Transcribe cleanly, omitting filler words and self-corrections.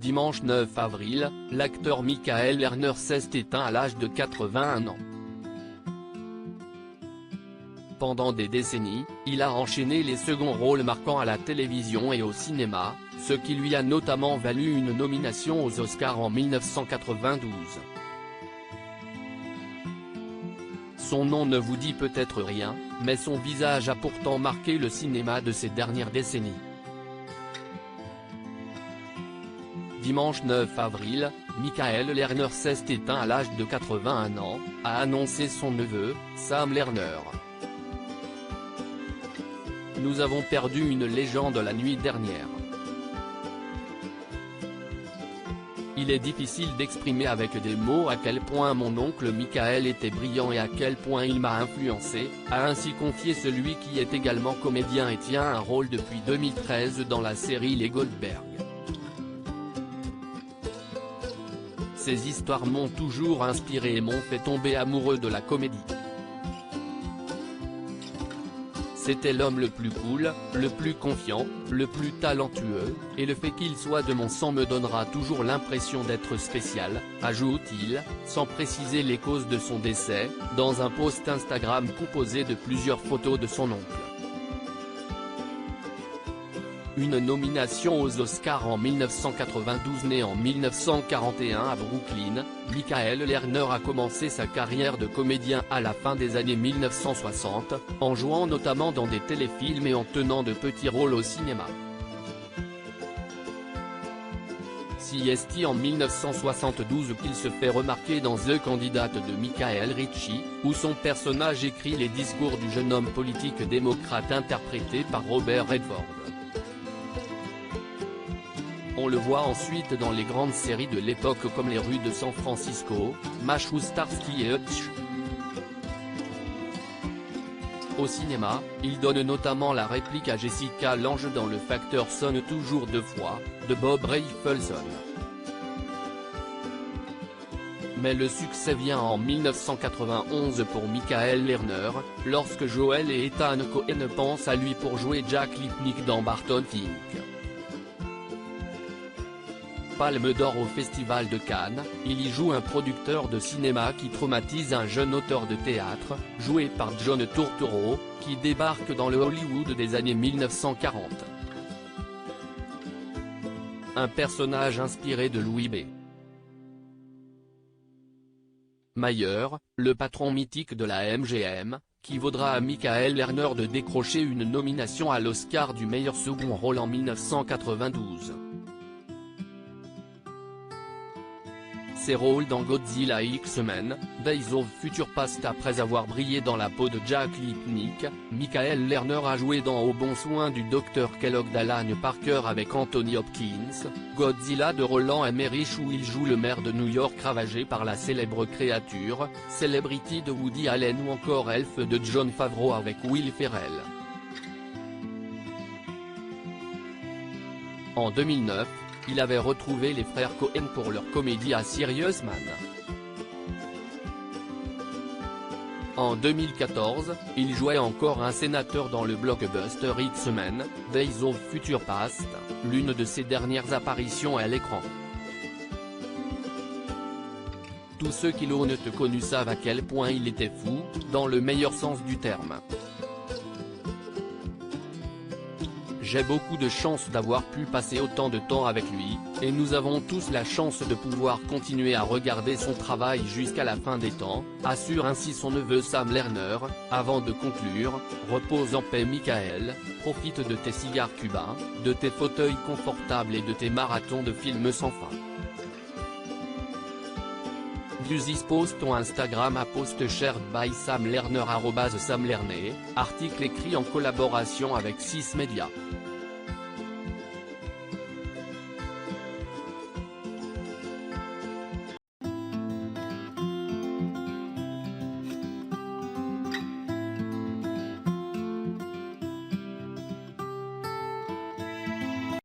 Dimanche 9 avril, l'acteur Michael Lerner s'est éteint à l'âge de 81 ans. Pendant des décennies, il a enchaîné les seconds rôles marquants à la télévision et au cinéma, ce qui lui a notamment valu une nomination aux Oscars en 1992. Son nom ne vous dit peut-être rien, mais son visage a pourtant marqué le cinéma de ces dernières décennies. Dimanche 9 avril, Michael Lerner s'est éteint à l'âge de 81 ans, a annoncé son neveu, Sam Lerner. Nous avons perdu une légende la nuit dernière. Il est difficile d'exprimer avec des mots à quel point mon oncle Michael était brillant et à quel point il m'a influencé, a ainsi confié celui qui est également comédien et tient un rôle depuis 2013 dans la série Les Goldberg. Ces histoires m'ont toujours inspiré et m'ont fait tomber amoureux de la comédie. C'était l'homme le plus cool, le plus confiant, le plus talentueux, et le fait qu'il soit de mon sang me donnera toujours l'impression d'être spécial, ajoute-t-il, sans préciser les causes de son décès, dans un post Instagram composé de plusieurs photos de son oncle. Une nomination aux Oscars en 1992. Né en 1941 à Brooklyn, Michael Lerner a commencé sa carrière de comédien à la fin des années 1960, en jouant notamment dans des téléfilms et en tenant de petits rôles au cinéma. C'est en 1972 qu'il se fait remarquer dans The Candidate de Michael Ritchie, où son personnage écrit les discours du jeune homme politique démocrate interprété par Robert Redford. On le voit ensuite dans les grandes séries de l'époque comme Les Rues de San Francisco, MASH ou Starsky et Hutch. Au cinéma, il donne notamment la réplique à Jessica Lange dans Le facteur sonne toujours deux fois, de Bob Rafelson. Mais le succès vient en 1991 pour Michael Lerner, lorsque Joel et Ethan Coen pensent à lui pour jouer Jack Lipnick dans Barton Fink. Palme d'or au Festival de Cannes, il y joue un producteur de cinéma qui traumatise un jeune auteur de théâtre, joué par John Turturro, qui débarque dans le Hollywood des années 1940. Un personnage inspiré de Louis B. Mayer, le patron mythique de la MGM, qui vaudra à Michael Lerner de décrocher une nomination à l'Oscar du meilleur second rôle en 1992. Ses rôles dans Godzilla X-Men, Days of Future Past. Après avoir brillé dans la peau de Jack Lipnick, Michael Lerner a joué dans Au bon soin du Dr Kellogg d'Alan Parker avec Anthony Hopkins, Godzilla de Roland Emmerich où il joue le maire de New York ravagé par la célèbre créature, Celebrity de Woody Allen ou encore Elf de Jon Favreau avec Will Ferrell. En 2009, il avait retrouvé les frères Coen pour leur comédie à Serious Man. En 2014, il jouait encore un sénateur dans le blockbuster X-Men, Days of Future Past, l'une de ses dernières apparitions à l'écran. Tous ceux qui l'ont connu savent à quel point il était fou, dans le meilleur sens du terme. J'ai beaucoup de chance d'avoir pu passer autant de temps avec lui, et nous avons tous la chance de pouvoir continuer à regarder son travail jusqu'à la fin des temps, assure ainsi son neveu Sam Lerner, avant de conclure, repose en paix Michael, profite de tes cigares cubains, de tes fauteuils confortables et de tes marathons de films sans fin. View this post on Instagram à post shared by Sam Lerner @SamLerner, article écrit en collaboration avec 6 Media.